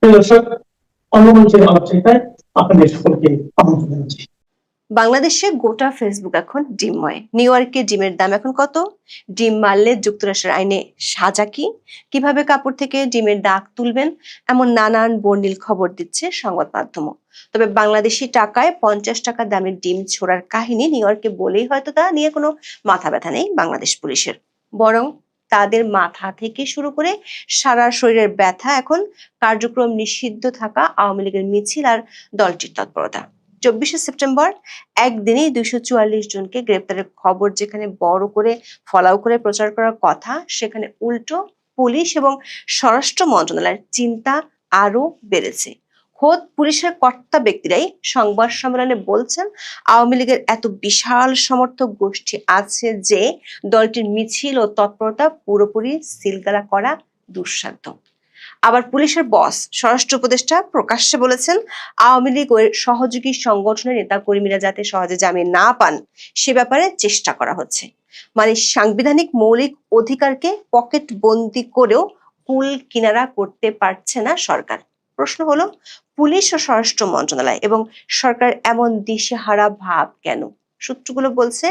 প্রিয় দর্শক, অন্যমঞ্চের আলোচনায় আপনাদের সকলকে আমন্ত্রণ জানাচ্ছি। বাংলাদেশে গোটা ফেসবুক এখন ডিমময়। নিউ ইয়র্কে ডিমের দাম এখন কত? ডিম মারলে যুক্তরাষ্ট্রের আইনে সাজা কি? কিভাবে কাপড় থেকে ডিমের দাগ তুলবেন? এমন নানান বর্ণিল খবর দিচ্ছে সংবাদ মাধ্যম। তবে বাংলাদেশি টাকায় 50 টাকা দামের ডিম ছোড়ার কাহিনী নিউ ইয়র্কে বলেই হয়তো তা নিয়ে কোনো মাথা ব্যথা নেই বাংলাদেশ পুলিশের। বরং তাদের মাথা থেকে শুরু করে সারা শরীরের ব্যথা এখন কার্যক্রম নিষিদ্ধ থাকা আওয়ামী লীগের মিছিল আর দলটির তৎপরতা। 24শে সেপ্টেম্বর একদিনেই 244 জনকে গ্রেপ্তারের খবর যেখানে বড় করে ফলাও করে প্রচার করার কথা, সেখানে উল্টো পুলিশ এবং স্বরাষ্ট্র মন্ত্রণালয়ের চিন্তা আরো বেড়েছে। খোদ পুলিশের কর্তা ব্যক্তিরাই সংবাদ সম্মেলনে বলছেন, আওয়ামী লীগের এত বিশাল সমর্থক গোষ্ঠী আছে যে দলটির মিছিল ও তৎপরতা পুরোপুরি সিলগালা করা দুঃসাধ্য। আবার পুলিশের বস স্বরাষ্ট্র উপদেষ্টা প্রকাশ্যে বলেছেন, আওয়ামী লীগ ও এর সহযোগী সংগঠনের নেতা কর্মীরা যাতে সহজে জামিন না পান সে ব্যাপারে চেষ্টা করা হচ্ছে। মানে সাংবিধানিক মৌলিক অধিকারকে পকেট বন্দি করেও কুল কিনারা করতে পারছে না সরকার। প্রশ্ন হলো, পুলিশ ও স্বরাষ্ট্র মন্ত্রণালয় এবং সরকার এমন দিশেহারা ভাব কেন? সূত্রগুলো বলছে,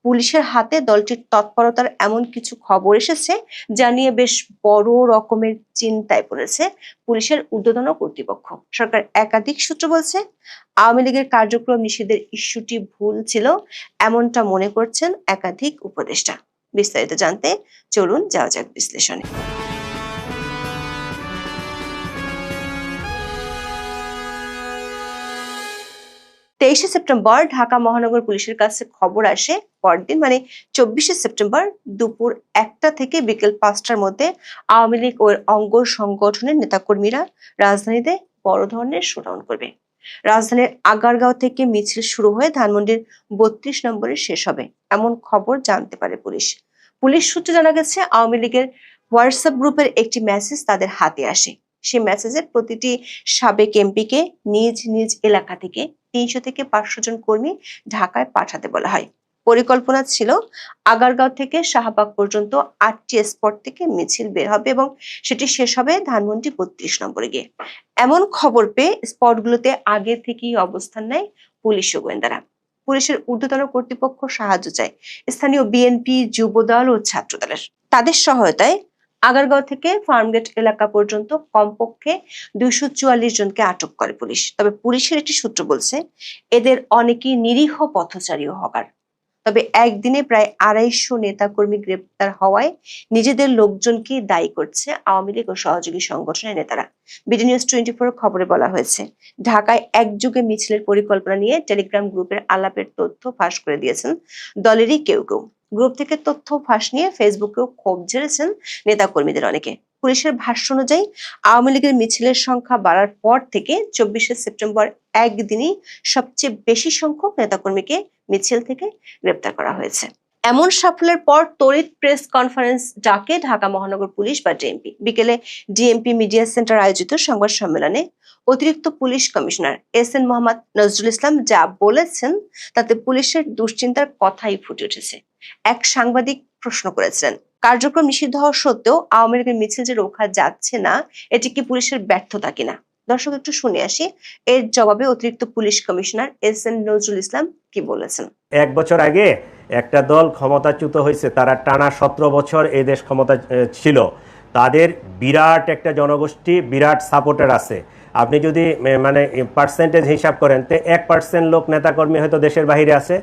পুলিশের হাতে দলটির তৎপরতার এমন কিছু খবর এসেছে যা নিয়ে বেশ বড় রকমের চিন্তায় পড়েছে পুলিশের ঊর্ধ্বতন কর্তৃপক্ষ। সরকার একাধিক সূত্র বলছে, আওয়ামী লীগের কার্যক্রম নিষিদ্ধের ইস্যুটি ভুল ছিল, এমনটা মনে করছেন একাধিক উপদেষ্টা। বিস্তারিত জানতে চলুন যাওয়া যাক বিশ্লেষণে। 23শে সেপ্টেম্বর ঢাকা মহানগর পুলিশের কাছে খবর আসে, পরদিন মানে 24শে সেপ্টেম্বর দুপুর 1টা থেকে বিকেল 5টার মধ্যে আওয়ামী লীগ ও এর অঙ্গ সংগঠনের নেতাকর্মীরা রাজধানীতে বড় ধরনের শোডাউন করবে। রাজধানীর আগারগাঁও থেকে মিছিল শুরু হয়ে ধানমন্ডির 32 নম্বরে শেষ হবে, এমন খবর জানতে পারে পুলিশ। পুলিশ সূত্রে জানা গেছে, আওয়ামী লীগের হোয়াটসঅ্যাপ গ্রুপের একটি মেসেজ তাদের হাতে আসে। সেই মেসেজের প্রতিটি সাবেক এমপিকে নিজ নিজ এলাকা থেকে 300 থেকে 500 জন কর্মী ঢাকায় পাঠাতে বলা হয়। পরিকল্পনা ছিল, আগারগাঁও থেকে শাহবাগ পর্যন্ত 8টি স্পট থেকে মিছিল বের হবে এবং সেটি শেষ হবে ধানমন্ডি 32 নম্বরে গিয়ে। এমন খবর পেয়ে স্পটগুলোতে আগে থেকেই অবস্থান নেয় পুলিশ ও গোয়েন্দারা। পুলিশের ঊর্ধ্বতন কর্তৃপক্ষ সাহায্য চায় স্থানীয় বিএনপি, যুবদল ও ছাত্রদলের। তাদের সহায়তায় আগারগাঁও থেকে ফার্মগেট এলাকা পর্যন্ত কমপক্ষে 244 জনকে আটক করে পুলিশ। তবে পুলিশের একটি সূত্র বলছে, এদের অনেকেই নিরীহ পথচারী ও হকার। তবে একদিনে প্রায় 250 নেতাকর্মী গ্রেপ্তার হওয়ায় নিজেদের লোকজনকে দায়ী করছে আওয়ামী লীগ ও সহযোগী সংগঠনের নেতারা। বিডি নিউজ 24 খবরে বলা হয়েছে, ঢাকায় একযোগে মিছিলের পরিকল্পনা নিয়ে টেলিগ্রাম গ্রুপের আলাপের তথ্য ফাঁস করে দিয়েছেন দলেরই কেউ কেউ। গ্রুপ থেকে তথ্য ফাঁস নিয়ে ফেসবুকেও ক্ষোভ ঝেড়েছেন নেতাকর্মীদের অনেকে। পুলিশের ভাষ্য অনুযায়ী, আওয়ামী লীগের মিছিলের সংখ্যা বাড়ার পর থেকে 24শে সেপ্টেম্বর একদিনই সবচেয়ে বেশি সংখ্যক নেতাকর্মীকে মিছিল থেকে গ্রেপ্তার করা হয়েছে। এমন সাফল্যের পর তড়িৎ প্রেস কনফারেন্স ডাকে ঢাকা মহানগর পুলিশ বা ডিএমপি। বিকেলে ডিএমপি মিডিয়া সেন্টার আয়োজিত সংবাদ সম্মেলনে অতিরিক্ত police commissioner S N. Mohammad Nazrul Islam যা বলেছেন তাতে পুলিশের দুশ্চিন্তার কথাই ফুটে উঠেছে। এক সাংবাদিক প্রশ্ন করেছিলেন, কার্যক্রম নিষিদ্ধ হওয়া সত্ত্বেও আওয়ামী লীগের মিছিল যে রোখা যাচ্ছে না, এটি কি পুলিশের ব্যর্থতা কিনা? দর্শক, একটু শুনে আসি এর জবাবে অতিরিক্ত police commissioner S N. Nazrul Islam কি বলেছেন। 1 বছর আগে একটা দল ক্ষমতাচ্যুত হয়েছে, তারা টানা 17 বছর এই দেশ ক্ষমতা ছিল। তাদের বিরাট একটা জনগোষ্ঠী, বিরাট সাপোর্টার আছে। আপনি যদি মানে পার্সেন্টেজ হিসাব করেন, তো 1% লোক নেতাকর্মী হয়তো দেশের বাইরে আছে,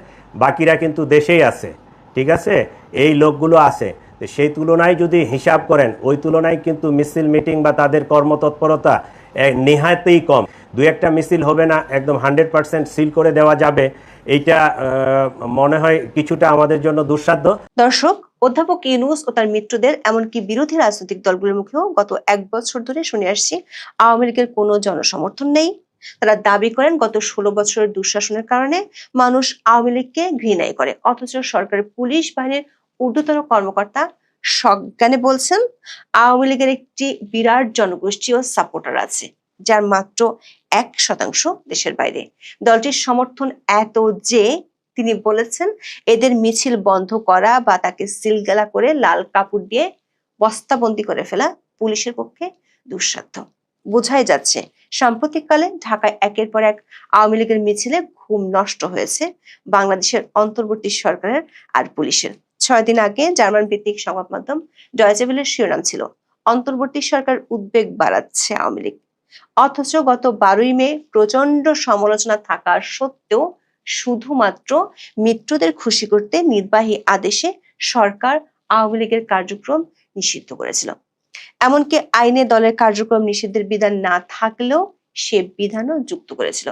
বাকিরা কিন্তু দেশেই আছে। ঠিক আছে, এই লোকগুলো আছে। সেই তুলনায় যদি হিসাব করেন, ওই তুলনায় কিন্তু মিছিল মিটিং বা তাদের কর্মতৎপরতা নেহাতেই কম। 2-1টা মিছিল হবে না, একদম 100% সিল করে দেওয়া যাবে, এইটা মনে হয় কিছুটা আমাদের জন্য দুঃসাধ্য। দর্শক, অধ্যাপক ইউনূস ও তার মিত্রদের এমনকি বিরোধী রাজনৈতিক দলগুলোর মুখেও গত 1 বছর ধরে শুনে আসছি, আওয়ামী লীগের কোনো জনসমর্থন নেই। তারা দাবি করেন, গত 16 বছরের দুঃশাসনের কারণে মানুষ আওয়ামী লীগকে ঘৃণাই করে। অথচ সরকারের পুলিশ বাহিনীর ঊর্ধ্বতন কর্মকর্তা সজ্ঞানে বলছেন, আওয়ামী লীগের একটি বিরাট জনগোষ্ঠী ও সাপোর্টার আছে, যার মাত্র 1% দেশের বাইরে। দলটির সমর্থন এত যে তিনি বলেছেন, এদের মিছিল বন্ধ করা বা তাকে সিলগালা করে লাল কাপড় দিয়ে বস্তাবন্দি করে ফেলা পুলিশের পক্ষে দুঃসাধ্য। বোঝাই যাচ্ছে সাম্প্রতিককালে ঢাকায় একের পর এক আওয়ামী লীগের মিছিলে ঘুম নষ্ট হয়েছে বাংলাদেশের অন্তর্বর্তী সরকারের আর পুলিশের। 6 দিন আগে জার্মান ভিত্তিক সংবাদ মাধ্যম ডয়েচে ভেলের শিরোনাম ছিল, অন্তর্বর্তী সরকার উদ্বেগ বাড়াচ্ছে আওয়ামী লীগ। অথচ গত 12ই মে প্রচন্ড সমালোচনা থাকা সত্ত্বেও শুধুমাত্র মিত্রদের খুশি করতে নির্বাহী আদেশে সরকার আওয়ামী লীগের কার্যক্রম নিষিদ্ধ করেছিল। এমনকি আইনে দলের কার্যক্রম নিষিদ্ধের বিধান না থাকলেও সে বিধানও যুক্ত করেছিল।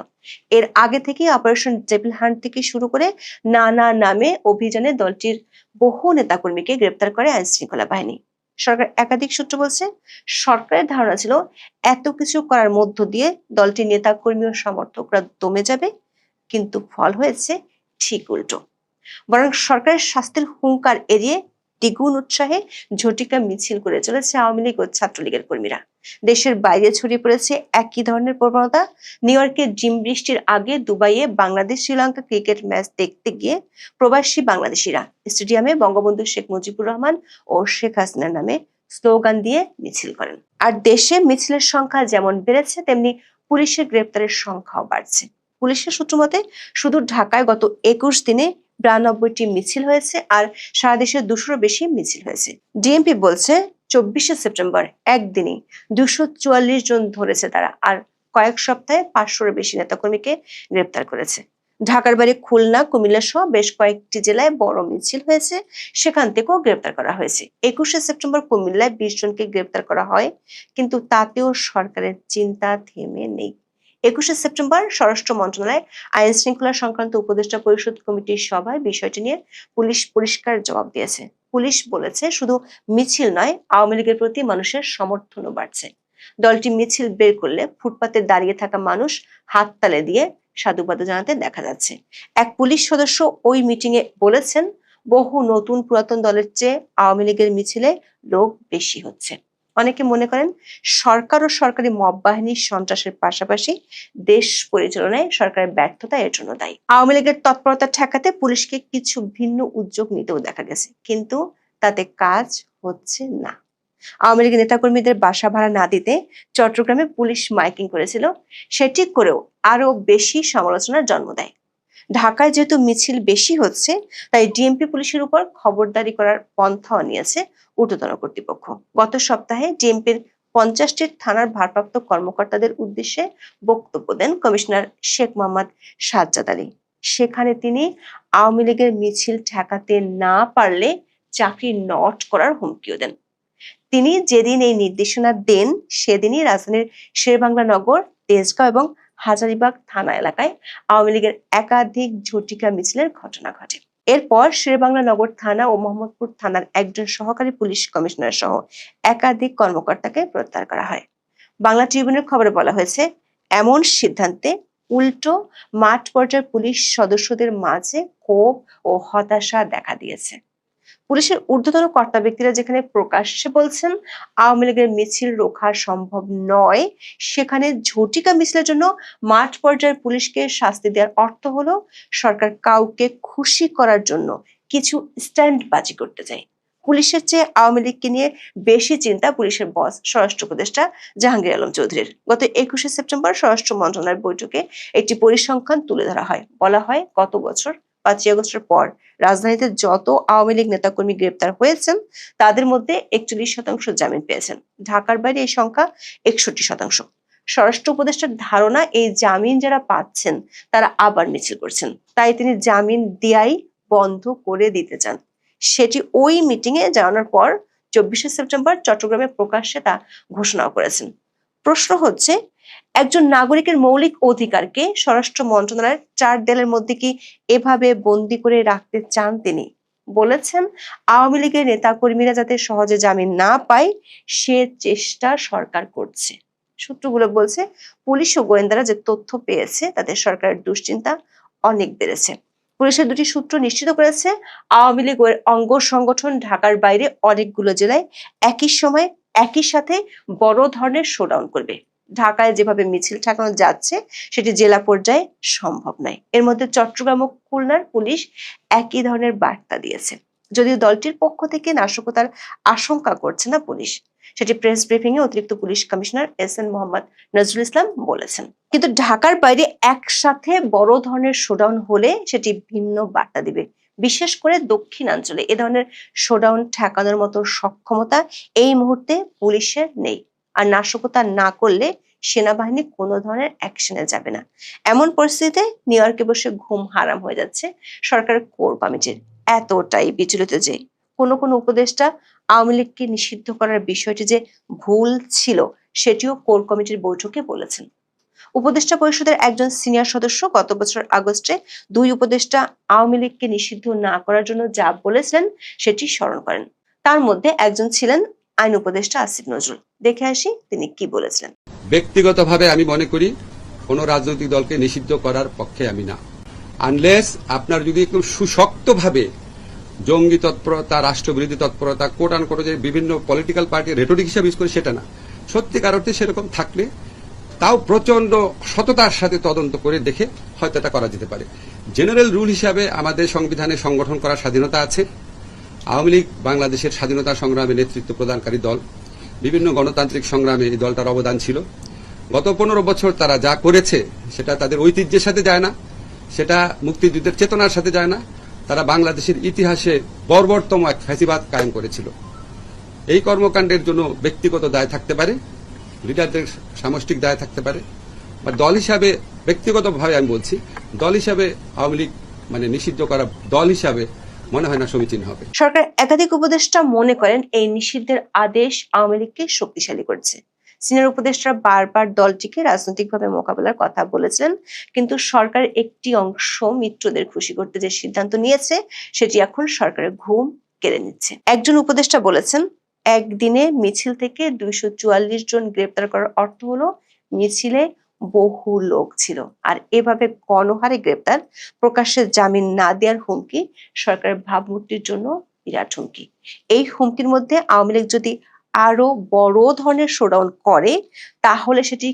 এর আগে থেকে অপারেশন ডেভিল হান্ট থেকে শুরু করে নানা নামে অভিযানে দলটির বহু নেতাকর্মীকে গ্রেপ্তার করে আইন শৃঙ্খলা বাহিনী। সরকার একাধিক সূত্র বলছে, সরকারের ধারণা ছিল এত কিছু করার মধ্য দিয়ে দলটির নেতাকর্মী ও সমর্থকরা দমে যাবে, কিন্তু ফল হয়েছে ঠিক উল্টো। বরং সরকারের শাস্তির হুঙ্কার এড়িয়ে দ্বিগুণ উৎসাহে ঝটিকা মিছিল করে চলেছে আওয়ামী লীগ ও ছাত্রলীগের কর্মীরা। দেশের বাইরে ছড়িয়ে পড়েছে একই ধরনের প্রবণতা। নিউ ইয়র্কে জিম বৃষ্টির আগে দুবাইয়ে বাংলাদেশ শ্রীলঙ্কা ক্রিকেট ম্যাচ দেখতে গিয়ে প্রবাসী বাংলাদেশিরা স্টেডিয়ামে বঙ্গবন্ধু শেখ মুজিবুর রহমান ও শেখ হাসিনার নামে স্লোগান দিয়ে মিছিল করেন। আর দেশে মিছিলের সংখ্যা যেমন বেড়েছে, তেমনি পুলিশের গ্রেপ্তারের সংখ্যাও বাড়ছে। পুলিশের সূত্র মতে শুধু ঢাকায় গত 21 দিনে 92টি মিছিল হয়েছে, আর সারা দেশে 200-র বেশি মিছিল হয়েছে। ডিএমপি বলছে 24শে সেপ্টেম্বর একদিনে 244 জন ধরেছে তারা, আর কয়েক সপ্তাহে 500-র বেশি নেতাকর্মীকে গ্রেপ্তার করেছে। ঢাকার বাইরে খুলনা, কুমিল্লা সহ বেশ কয়েকটি জেলায় বড় মিছিল হয়েছে, সেখান থেকেও গ্রেপ্তার করা হয়েছে। 21শে সেপ্টেম্বর কুমিল্লায় 20 জনকে গ্রেপ্তার করা হয়, কিন্তু তাতেও সরকারের চিন্তা থেমে নেই। 21শে সেপ্টেম্বর স্বরাষ্ট্র মন্ত্রণালয় আইন শৃঙ্খলা সংক্রান্ত উপদেষ্টা পরিষদ কমিটির সভায় বিষয়টি নিয়ে পুলিশ পরিষ্কার জবাব দিয়েছে। পুলিশ বলেছে, শুধু মিছিল নয়, আওয়ামী লীগের প্রতি মানুষের সমর্থনও বাড়ছে। দলটি মিছিল বের করলে ফুটপাতে দাঁড়িয়ে থাকা মানুষ হাততালি দিয়ে সাধুবাদ জানাতে দেখা যাচ্ছে। এক পুলিশ সদস্য ওই মিটিং এ বলেছেন, বহু নতুন পুরাতন দলের চেয়ে আওয়ামী লীগের মিছিলে লোক বেশি হচ্ছে। অনেকে মনে করেন সরকার ও সরকারি মব বাহিনীর সন্ত্রাসের পাশাপাশি দেশ পরিচালনায় সরকারের ব্যর্থতা এর জন্য দায়ী। আওয়ামী লীগের তৎপরতা ঠেকাতে পুলিশকে কিছু ভিন্ন উদ্যোগ নিতেও দেখা গেছে, কিন্তু তাতে কাজ হচ্ছে না। আওয়ামী লীগের নেতাকর্মীদের বাসা ভাড়া না দিতে চট্টগ্রামে পুলিশ মাইকিং করেছিল, সেটি করেও আরো বেশি সমালোচনার জন্ম দেয়। ঢাকায় যেহেতু মিছিল বেশি হচ্ছে, তাই ডিএমপি পুলিশের উপর খবরদারি করার পন্থাও নিয়েছে ঊর্ধ্বতন কর্তৃপক্ষ। গত সপ্তাহে ডিএমপির 50টি থানার ভারপ্রাপ্ত কর্মকর্তাদের উদ্দেশ্যে বক্তব্য দেন কমিশনার শেখ মোহাম্মদ সাজ্জাদ আলী। সেখানে তিনি আওয়ামী লীগের মিছিল ঠেকাতে না পারলে চাকরি নট করার হুমকিও দেন। তিনি যেদিন এই নির্দেশনা দেন, সেদিনই রাজধানীর শেরেবাংলা নগর, তেজগাঁও এবং হাজারীবাগ থানা এলাকায় আওয়ামী লীগের একাধিক ঝটিকা মিছিলের ঘটনা ঘটে। এরপর শেরেবাংলা নগর থানা ও মোহাম্মদপুর থানার একজন সহকারী পুলিশ কমিশনার সহ একাধিক কর্মকর্তাকে প্রত্যাহার করা হয়। বাংলা ট্রিবিউনের খবরে বলা হয়েছে, এমন সিদ্ধান্তে উল্টো মাঠ পর্যায়ের পুলিশ সদস্যদের মাঝে ক্ষোভ ও হতাশা দেখা দিয়েছে। পুলিশের ঊর্ধ্বতন কর্তা ব্যক্তিরা যেখানে প্রকাশ্যে বলছেন আওয়ামী লীগের মিছিল রোখা সম্ভব নয়, সেখানে ঝটিকা মিছিলের জন্য মাঠ পর্যায়ের পুলিশকে শাস্তি দেওয়ার অর্থ হলো সরকার কাউকে খুশি করার জন্য কিছু স্ট্যান্ডবাজি করতে চায়। পুলিশের চেয়ে আওয়ামী লীগকে নিয়ে বেশি চিন্তা পুলিশের বস স্বরাষ্ট্র উপদেষ্টা জাহাঙ্গীর আলম চৌধুরীর। গত 21শে সেপ্টেম্বর স্বরাষ্ট্র মন্ত্রণালয়ের বৈঠকে একটি পরিসংখ্যান তুলে ধরা হয়। বলা হয়, গত বছর 5ই আগস্টের পর রাজধানীতে যত আওয়ামী লীগ নেতাকর্মী গ্রেপ্তার হয়েছেন, তাদের মধ্যে 41% জামিন পেয়েছেন। ঢাকার বাইরে এই সংখ্যা 61%। স্বরাষ্ট্র উপদেষ্টার ধারণা, এই জামিন যারা পাচ্ছেন তারা আবার মিছিল করছেন, তাই তিনি জামিন দেয়াই বন্ধ করে দিতে চান। সেটি ওই মিটিং এ জানানোর পর 24শে সেপ্টেম্বর চট্টগ্রামে প্রকাশ্যে তা ঘোষণা করেছেন। প্রশ্ন হচ্ছে, একজন নাগরিকের মৌলিক অধিকারকে স্বরাষ্ট্র মন্ত্রণালয়ের 4 দেয়ালের মধ্যে কি এভাবে বন্দি করে রাখতে চান তিনি? বলেছেন, আওয়ামী লীগের নেতা কর্মীরা যাতে সহজে জামিন না পায় সে চেষ্টা সরকার করছে। সূত্রগুলো বলছে, পুলিশ ও গোয়েন্দারা যে তথ্য পেয়েছে তাতে সরকারের দুশ্চিন্তা অনেক বেড়েছে। পুলিশের দুটি সূত্র নিশ্চিত করেছে, আওয়ামী লীগ অঙ্গ সংগঠন ঢাকার বাইরে অনেকগুলো জেলায় একই সময় একই সাথে বড় ধরনের শোডাউন করবে। ঢাকায় যেভাবে মিছিল ঠেকানো যাচ্ছে সেটি জেলা পর্যায়ে সম্ভব নয়। এর মধ্যে চট্টগ্রাম ও খুলনার পুলিশ একই ধরনের বার্তা দিয়েছে, যদিও দলটির পক্ষ থেকে নাশকতার আশঙ্কা করছে না পুলিশ। সেটি প্রেস ব্রিফিং এ অতিরিক্ত police commissioner S N. Mohammad Nazrul Islam বলেছেন। কিন্তু ঢাকার বাইরে একসাথে বড় ধরনের শোডাউন হলে সেটি ভিন্ন বার্তা দিবে। বিশেষ করে দক্ষিণাঞ্চলে এ ধরনের শোডাউন ঠেকানোর মতো সক্ষমতা এই মুহূর্তে পুলিশের নেই। আর নাশকতা না করলে সেনাবাহিনী কোনো ধরনের অ্যাকশনে যাবে না। এমন পরিস্থিতিতে নিউ ইয়র্কে বসে ঘুম হারাম হয়ে যাচ্ছে সরকারের কোর কমিটির। এতটাই বিচলিত যে কোনো উপদেষ্টা আওয়ামী লীগকে নিষিদ্ধ করার বিষয়টি যে ভুল ছিল সেটিও কোর কমিটির বৈঠকে বলেছেন। উপদেষ্টা পরিষদের একজন সিনিয়র সদস্য গত বছর আগস্টে দুই উপদেষ্টা আওয়ামী লীগকে নিষিদ্ধ না করার জন্য যা বলেছিলেন সেটি স্মরণ করেন। তার মধ্যে একজন ছিলেন আইন উপদেষ্টা আসিফ নজরুল। দেখে আসি তিনি কি বলেছিলেন। ব্যক্তিগতভাবে আমি মনে করি কোন রাজনৈতিক দলকে নিষিদ্ধ করার পক্ষে আমি না, আনলেস আপনার যদি একটু সুশক্তভাবে জঙ্গি তৎপরতা, রাষ্ট্রবিরোধী তৎপরতা, কোট আন কোটে যে বিভিন্ন পলিটিক্যাল পার্টি রেটরিক হিসাবে ইউজ করে সেটা না, সত্যিকার অর্থে সেরকম থাকলে তাও প্রচন্ড সততার সাথে তদন্ত করে দেখে হয়তো এটা করা যেতে পারে। জেনারেল রুল হিসাবে আমাদের সংবিধানে সংগঠন করার স্বাধীনতা আছে। আওয়ামী লীগ বাংলাদেশের স্বাধীনতা সংগ্রামে নেতৃত্ব প্রদানকারী দল, বিভিন্ন গণতান্ত্রিক সংগ্রামে এই দলটার অবদান ছিল। গত 15 বছর তারা যা করেছে সেটা তাদের ঐতিহ্যের সাথে যায় না, সেটা মুক্তিযুদ্ধের চেতনার সাথে যায় না। তারা বাংলাদেশের ইতিহাসে বর্বরতম এক ফ্যাসিবাদ কায়েম করেছিল। এই কর্মকাণ্ডের জন্য ব্যক্তিগত দায় থাকতে পারে, লিডারদের সামষ্টিক দায় থাকতে পারে, বা দল হিসাবে ব্যক্তিগতভাবে আমি বলছি, দল হিসাবে আওয়ামী লীগ নিষিদ্ধ করা দল হিসাবে মনে হয় না সমীচীন হবে। সরকার একাধিক উপদেষ্টা মনে করেন এই নিষিদ্ধের আদেশ আওয়ামী লীগকে শক্তিশালী করছে। সিনিয়র উপদেষ্টারা বারবার দলটিকে রাজনৈতিকভাবে মোকাবেলার কথা বলেছিলেন, কিন্তু সরকার একটি অংশ মিত্রদের খুশি করতে যে সিদ্ধান্ত নিয়েছে সেটি এখন সরকারের ঘুম কেড়ে নিচ্ছে। একজন উপদেষ্টা বলেছেন, একদিনে মিছিল থেকে 244 জন গ্রেপ্তার করার অর্থ হলো মিছিলে বহু লোক ছিল। আর এভাবে গণহারে গ্রেপ্তার, প্রকাশ্যে জামিন না দেওয়ার হুমকি সরকারের ভাবমূর্তির জন্য বিরাট হুমকি। এই হুমকির মধ্যে আওয়ামী লীগ যদি আরো বড় ধরনের শোডাউন করে তাহলে সেটি